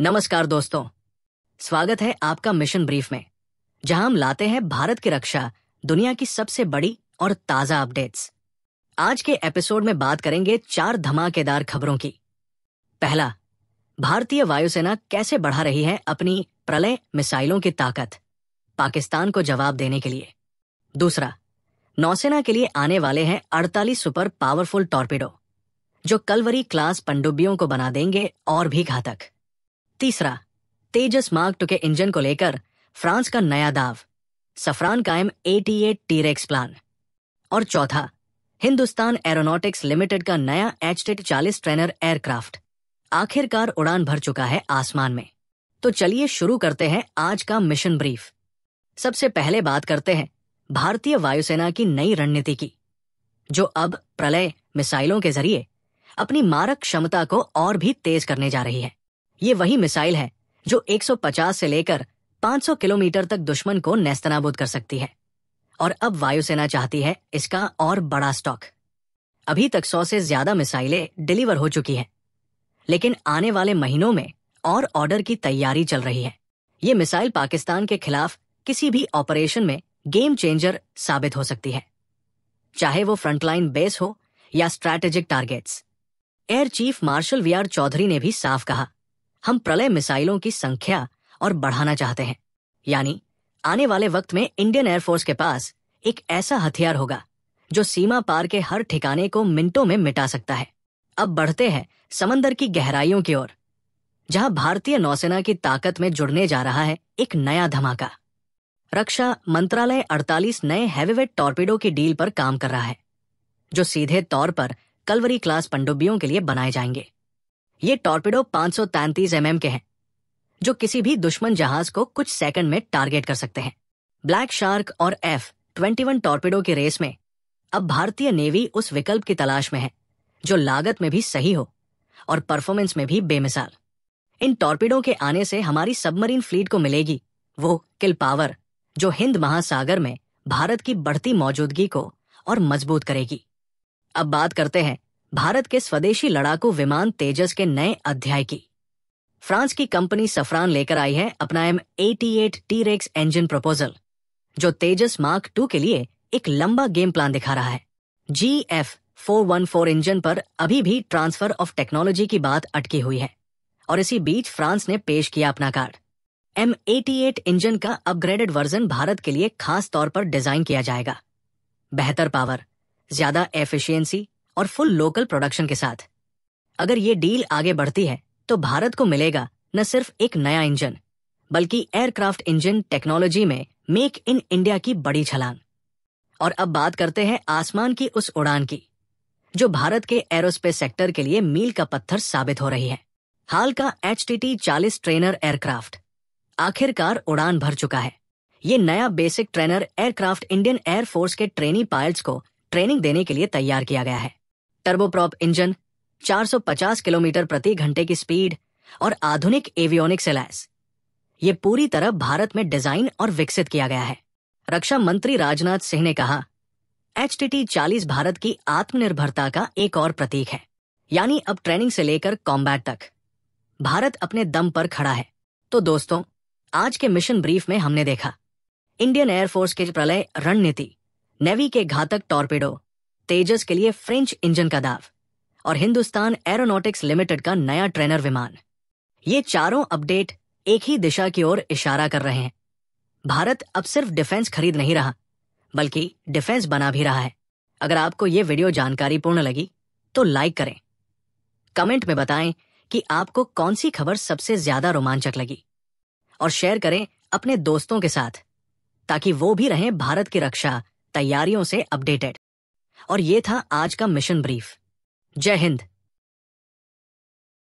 नमस्कार दोस्तों, स्वागत है आपका मिशन ब्रीफ में, जहां हम लाते हैं भारत की रक्षा दुनिया की सबसे बड़ी और ताजा अपडेट्स। आज के एपिसोड में बात करेंगे 4 धमाकेदार खबरों की। पहला, भारतीय वायुसेना कैसे बढ़ा रही है अपनी प्रलय मिसाइलों की ताकत पाकिस्तान को जवाब देने के लिए। दूसरा, नौसेना के लिए आने वाले हैं 48 सुपर पावरफुल टॉर्पीडो, जो कलवरी क्लास पनडुब्बियों को बना देंगे और भी घातक। तीसरा, तेजस मार्क 2 के इंजन को लेकर फ्रांस का नया दाव, सफरान का M88 टी-रेक्स प्लान। और चौथा, हिंदुस्तान एरोनॉटिक्स लिमिटेड का नया H-40 ट्रेनर एयरक्राफ्ट आखिरकार उड़ान भर चुका है आसमान में। तो चलिए शुरू करते हैं आज का मिशन ब्रीफ। सबसे पहले बात करते हैं भारतीय वायुसेना की नई रणनीति की, जो अब प्रलय मिसाइलों के जरिए अपनी मारक क्षमता को और भी तेज करने जा रही है। ये वही मिसाइल है जो 150 से लेकर 500 किलोमीटर तक दुश्मन को नेस्तनाबूद कर सकती है, और अब वायुसेना चाहती है इसका और बड़ा स्टॉक। अभी तक 100 से ज्यादा मिसाइलें डिलीवर हो चुकी हैं, लेकिन आने वाले महीनों में और ऑर्डर की तैयारी चल रही है। ये मिसाइल पाकिस्तान के खिलाफ किसी भी ऑपरेशन में गेम चेंजर साबित हो सकती है, चाहे वो फ्रंटलाइन बेस हो या strategic targets. Air chief marshal VR Chaudhary ने भी साफ कहा, हम प्रलय मिसाइलों की संख्या और बढ़ाना चाहते हैं। यानी आने वाले वक्त में इंडियन एयरफोर्स के पास एक ऐसा हथियार होगा जो सीमा पार के हर ठिकाने को मिनटों में मिटा सकता है। अब बढ़ते हैं समंदर की गहराइयों की ओर, जहां भारतीय नौसेना की ताकत में जुड़ने जा रहा है एक नया धमाका। रक्षा मंत्रालय 48 नए हैवीवेट टॉर्पीडो की डील पर काम कर रहा है, जो सीधे तौर पर कलवरी क्लास पनडुब्बियों के लिए बनाए जाएंगे। ये टॉर्पीडो 533 mm के हैं, जो किसी भी दुश्मन जहाज को कुछ सेकंड में टारगेट कर सकते हैं। ब्लैक शार्क और F-21 टॉर्पीडो की रेस में अब भारतीय नेवी उस विकल्प की तलाश में है जो लागत में भी सही हो और परफॉर्मेंस में भी बेमिसाल। इन टॉर्पीडो के आने से हमारी सबमरीन फ्लीट को मिलेगी वो किल पावर जो हिंद महासागर में भारत की बढ़ती मौजूदगी को और मजबूत करेगी। अब बात करते हैं भारत के स्वदेशी लड़ाकू विमान तेजस के नए अध्याय की। फ्रांस की कंपनी सफरान लेकर आई है अपना M88 टी-रेक्स इंजन प्रपोजल, जो तेजस मार्क 2 के लिए एक लंबा गेम प्लान दिखा रहा है। GF414 इंजन पर अभी भी ट्रांसफर ऑफ टेक्नोलॉजी की बात अटकी हुई है, और इसी बीच फ्रांस ने पेश किया अपना कार्ड। M88 इंजन का अपग्रेडेड वर्जन भारत के लिए खास तौर पर डिजाइन किया जाएगा, बेहतर पावर, ज्यादा एफिशिएंसी और फुल लोकल प्रोडक्शन के साथ। अगर ये डील आगे बढ़ती है तो भारत को मिलेगा न सिर्फ एक नया इंजन, बल्कि एयरक्राफ्ट इंजन टेक्नोलॉजी में मेक इन इंडिया की बड़ी छलांग। और अब बात करते हैं आसमान की उस उड़ान की, जो भारत के एरोस्पेस सेक्टर के लिए मील का पत्थर साबित हो रही है। हाल का HT-40 ट्रेनर एयरक्राफ्ट आखिरकार उड़ान भर चुका है। ये नया basic trainer aircraft Indian air force के ट्रेनी पायलट्स को ट्रेनिंग देने के लिए तैयार किया गया है। टर्बोप्रॉप इंजन, 450 किलोमीटर प्रति घंटे की स्पीड और आधुनिक एवियोनिक्स लैस, ये पूरी तरह भारत में डिजाइन और विकसित किया गया है। रक्षा मंत्री राजनाथ सिंह ने कहा, HT-40 भारत की आत्मनिर्भरता का एक और प्रतीक है। यानी अब ट्रेनिंग से लेकर कॉम्बैट तक भारत अपने दम पर खड़ा है। तो दोस्तों, आज के मिशन ब्रीफ में हमने देखा इंडियन एयरफोर्स के प्रलय रणनीति, नेवी के घातक टॉर्पीडो, तेजस के लिए फ्रेंच इंजन का दाव, और हिंदुस्तान एरोनॉटिक्स लिमिटेड का नया ट्रेनर विमान। ये चारों अपडेट एक ही दिशा की ओर इशारा कर रहे हैं। भारत अब सिर्फ डिफेंस खरीद नहीं रहा, बल्कि डिफेंस बना भी रहा है। अगर आपको ये वीडियो जानकारीपूर्ण लगी तो लाइक करें, कमेंट में बताएं कि आपको कौन सी खबर सबसे ज्यादा रोमांचक लगी, और शेयर करें अपने दोस्तों के साथ, ताकि वो भी रहें भारत की रक्षा तैयारियों से अपडेटेड। और ये था आज का मिशन ब्रीफ। जय हिंद।